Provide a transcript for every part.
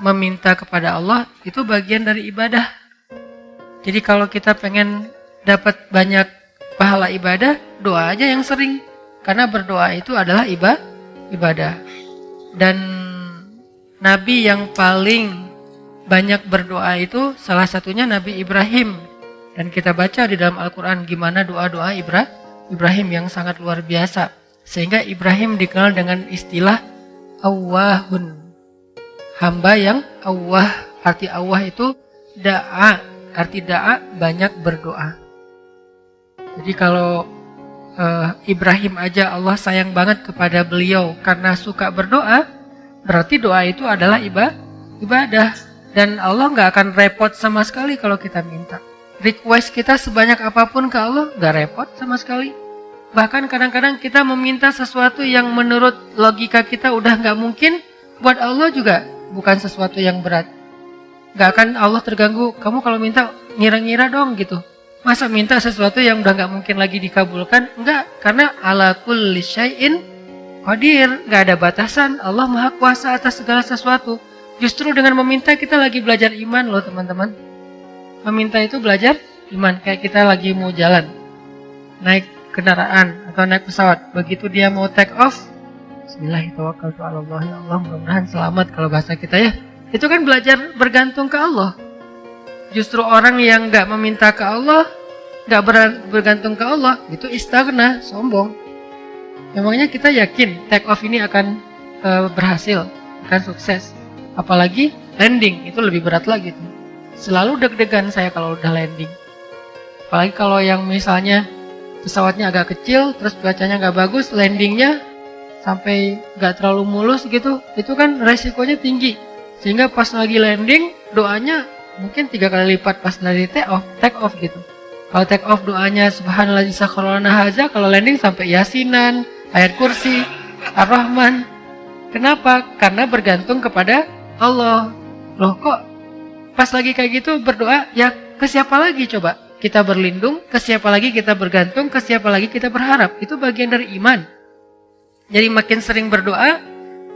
meminta kepada Allah itu bagian dari ibadah. Jadi kalau kita pengen dapat banyak pahala ibadah, doa aja yang sering. Karena berdoa itu adalah ibadah. Dan Nabi yang paling banyak berdoa itu salah satunya Nabi Ibrahim. Dan kita baca di dalam Al-Quran gimana doa-doa Ibrahim yang sangat luar biasa. Sehingga Ibrahim dikenal dengan istilah awwahun. Hamba yang awwah. Arti awwah itu da'a. Arti da'a banyak berdoa. Jadi kalau Ibrahim aja Allah sayang banget kepada beliau karena suka berdoa, berarti doa itu adalah ibadah. Dan Allah gak akan repot sama sekali kalau kita minta. Request kita sebanyak apapun ke Allah gak repot sama sekali. Bahkan kadang-kadang kita meminta sesuatu yang menurut logika kita udah gak mungkin, buat Allah juga bukan sesuatu yang berat. Gak akan Allah terganggu, kamu kalau minta ngira-ngira dong gitu. Masa minta sesuatu yang udah gak mungkin lagi dikabulkan? Enggak, karena ala kulli syai'in qadir, gak ada batasan. Allah maha kuasa atas segala sesuatu. Justru dengan meminta kita lagi belajar iman loh teman-teman. Meminta itu belajar iman. Kayak kita lagi mau jalan, naik kendaraan atau naik pesawat. Begitu dia mau take off, Bismillahirrahmanirrahim, ya Allah mudah-mudahan selamat kalau bahasa kita ya. Itu kan belajar bergantung ke Allah. Justru orang yang gak meminta ke Allah, gak bergantung ke Allah, itu istaghna, sombong. Memangnya kita yakin take off ini akan berhasil, akan sukses. Apalagi landing, itu lebih berat lagi tuh. Selalu deg-degan saya kalau udah landing. Apalagi kalau yang misalnya pesawatnya agak kecil, terus cuacanya gak bagus, landingnya sampai gak terlalu mulus gitu, itu kan resikonya tinggi. Sehingga pas lagi landing, doanya mungkin 3 kali lipat pas dari take off gitu. Kalau take off doanya subhanallah sakharana haza, kalau landing sampai yasinan, ayat kursi, ar-rahman. Kenapa? Karena bergantung kepada Allah. Loh kok pas lagi kayak gitu berdoa, ya ke siapa lagi coba? Kita berlindung, ke siapa lagi kita bergantung, ke siapa lagi kita berharap. Itu bagian dari iman. Jadi makin sering berdoa,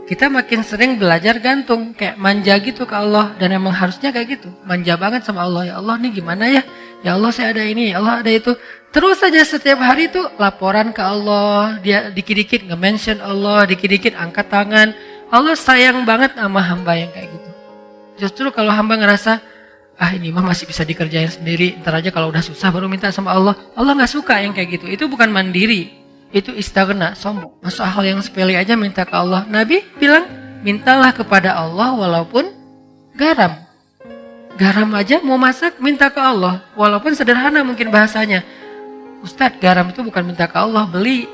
kita makin sering belajar gantung, kayak manja gitu ke Allah. Dan emang harusnya kayak gitu, manja banget sama Allah. Ya Allah nih gimana ya? Ya Allah saya ada ini, ya Allah ada itu. Terus saja setiap hari itu laporan ke Allah. Dia dikit-dikit nge-mention Allah, dikit-dikit angkat tangan. Allah sayang banget sama hamba yang kayak gitu. Justru kalau hamba ngerasa, ini mah masih bisa dikerjain sendiri, ntar aja kalau udah susah baru minta sama Allah. Allah gak suka yang kayak gitu, itu bukan mandiri. Itu istaghna, sombong. Masuk hal yang sepele aja minta ke Allah. Nabi bilang, mintalah kepada Allah walaupun garam. Garam aja mau masak, minta ke Allah. Walaupun sederhana mungkin bahasanya. Ustadz, garam itu bukan minta ke Allah. Beli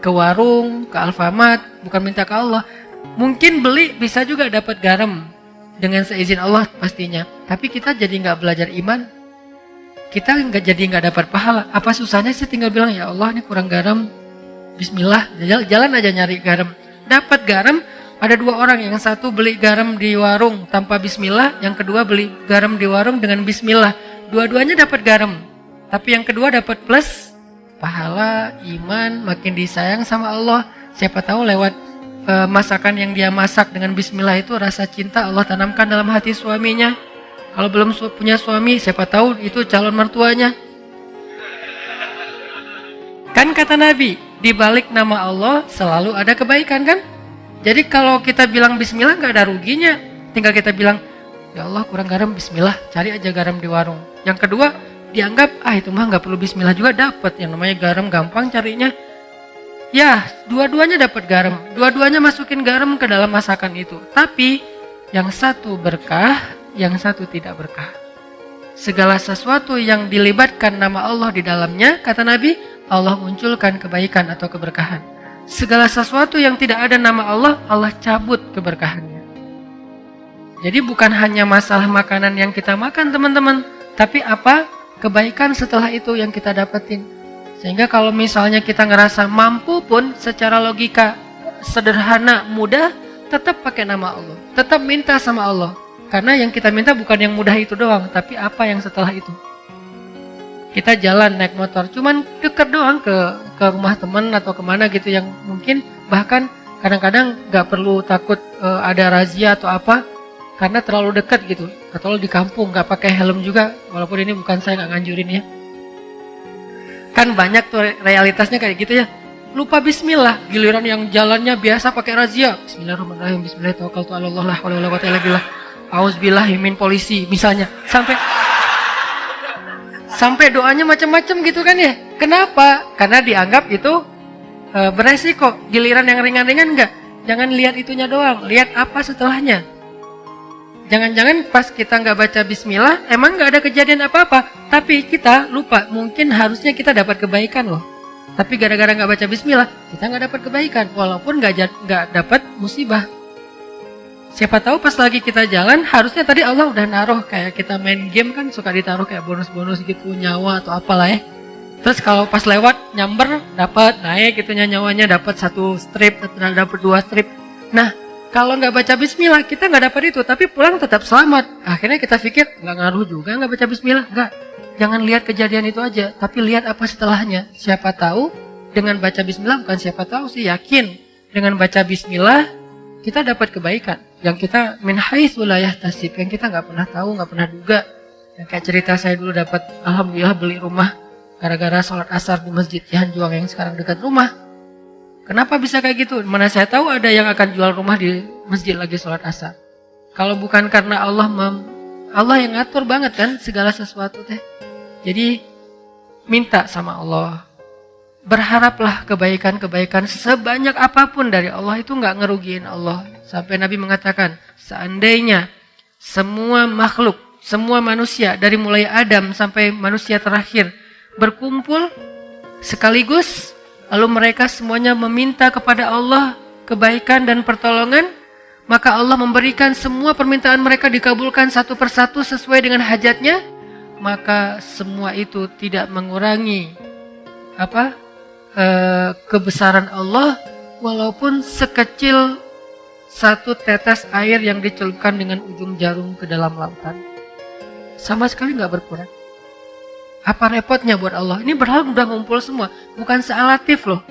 ke warung, ke Alfamart, bukan minta ke Allah. Mungkin beli bisa juga dapat garam. Dengan seizin Allah pastinya. Tapi kita jadi gak belajar iman. Kita jadi gak dapat pahala. Apa susahnya sih tinggal bilang, ya Allah ini kurang garam. Bismillah, jalan aja nyari garam. Dapat garam, ada 2 orang. Yang satu beli garam di warung tanpa bismillah, yang kedua beli garam di warung dengan bismillah. Dua-duanya dapat garam. Tapi yang kedua dapat plus pahala, iman, makin disayang sama Allah. Siapa tahu lewat masakan yang dia masak dengan bismillah itu rasa cinta Allah tanamkan dalam hati suaminya. Kalau belum punya suami, siapa tahu itu calon mertuanya. Kan kata Nabi, di balik nama Allah selalu ada kebaikan kan? Jadi kalau kita bilang bismillah gak ada ruginya. Tinggal kita bilang, ya Allah kurang garam, bismillah, cari aja garam di warung. Yang kedua, dianggap, itu mah gak perlu bismillah juga dapat. Yang namanya garam gampang carinya. Ya, dua-duanya dapat garam. Dua-duanya masukin garam ke dalam masakan itu. Tapi, yang satu berkah, yang satu tidak berkah. Segala sesuatu yang dilibatkan nama Allah di dalamnya, kata Nabi, Allah munculkan kebaikan atau keberkahan. Segala sesuatu yang tidak ada nama Allah, Allah cabut keberkahannya. Jadi bukan hanya masalah makanan yang kita makan teman-teman, tapi apa kebaikan setelah itu yang kita dapetin. Sehingga kalau misalnya kita ngerasa mampu pun secara logika sederhana, mudah, tetap pakai nama Allah. Tetap minta sama Allah. Karena yang kita minta bukan yang mudah itu doang, tapi apa yang setelah itu. Kita jalan naik motor, cuman dekat doang ke rumah teman atau kemana gitu yang mungkin bahkan kadang-kadang gak perlu takut ada razia atau apa. karena terlalu dekat gitu, atau di kampung nggak pakai helm juga, walaupun ini bukan saya nggak nganjurin ya. Kan banyak tuh realitasnya kayak gitu ya. Lupa bismillah, giliran yang jalannya biasa pakai razia. Bismillahirrahmanirrahim, bismillahirrahmanirrahim, la haula wala quwwata illa billah. Auzubillahi min polisi misalnya. Sampai doanya macam-macam gitu kan ya. Kenapa? Karena dianggap itu beresiko. Giliran yang ringan-ringan enggak. Jangan lihat itunya doang, lihat apa setelahnya. Jangan-jangan pas kita nggak baca bismillah, emang nggak ada kejadian apa-apa. Tapi kita lupa, mungkin harusnya kita dapat kebaikan loh. Tapi gara-gara nggak baca bismillah, kita nggak dapat kebaikan. Walaupun nggak dapat musibah. Siapa tahu pas lagi kita jalan, harusnya tadi Allah udah naruh. Kayak kita main game kan suka ditaruh kayak bonus-bonus gitu, nyawa atau apalah ya. Terus kalau pas lewat, nyamber, dapat naik gitu nyawanya, dapat 1 strip, dapat 2 strip. Nah, kalau nggak baca bismillah, kita nggak dapat itu, tapi pulang tetap selamat. Akhirnya kita pikir, nggak ngaruh juga nggak baca bismillah. Nggak, jangan lihat kejadian itu aja, tapi lihat apa setelahnya. Siapa tahu, dengan baca bismillah, bukan siapa tahu sih, yakin. Dengan baca bismillah, kita dapat kebaikan. Yang kita min haitsu la yahtasib, yang kita nggak pernah tahu, nggak pernah duga. Yang kayak cerita saya dulu dapat, alhamdulillah beli rumah, gara-gara sholat asar di masjid Cihan Juang yang sekarang dekat rumah. Kenapa bisa kayak gitu? Mana saya tahu ada yang akan jual rumah di masjid lagi sholat asar. Kalau bukan karena Allah yang ngatur banget kan segala sesuatu teh. Jadi minta sama Allah. Berharaplah kebaikan-kebaikan sebanyak apapun dari Allah, itu nggak ngerugiin Allah. Sampai Nabi mengatakan, seandainya semua makhluk, semua manusia dari mulai Adam sampai manusia terakhir berkumpul sekaligus, lalu mereka semuanya meminta kepada Allah kebaikan dan pertolongan, maka Allah memberikan semua permintaan mereka dikabulkan satu persatu sesuai dengan hajatnya, maka semua itu tidak mengurangi kebesaran Allah, walaupun sekecil 1 tetes air yang dicelupkan dengan ujung jarum ke dalam lautan. Sama sekali nggak berkurang. Apa repotnya buat Allah? Ini berhal udah ngumpul semua. Bukan sealatif loh.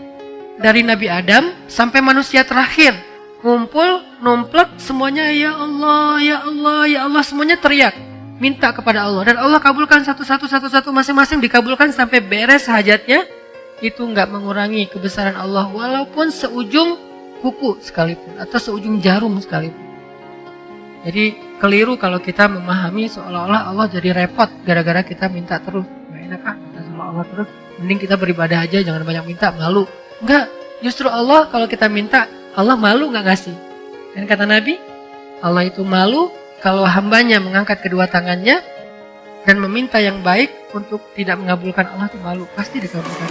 Dari Nabi Adam sampai manusia terakhir. Ngumpul, numplek, semuanya ya Allah, ya Allah, ya Allah. Semuanya teriak. Minta kepada Allah. Dan Allah kabulkan satu-satu masing-masing dikabulkan sampai beres hajatnya. Itu nggak mengurangi kebesaran Allah. Walaupun seujung kuku sekalipun. Atau seujung jarum sekalipun. Jadi keliru kalau kita memahami seolah-olah Allah jadi repot gara-gara kita minta terus. Minta sama Allah terus, mending kita beribadah aja, jangan banyak minta, malu. Enggak, justru Allah kalau kita minta, Allah malu nggak ngasih. Dan kata Nabi, Allah itu malu kalau hambanya mengangkat kedua tangannya dan meminta yang baik untuk tidak mengabulkan Allah, itu malu, pasti dikabulkan.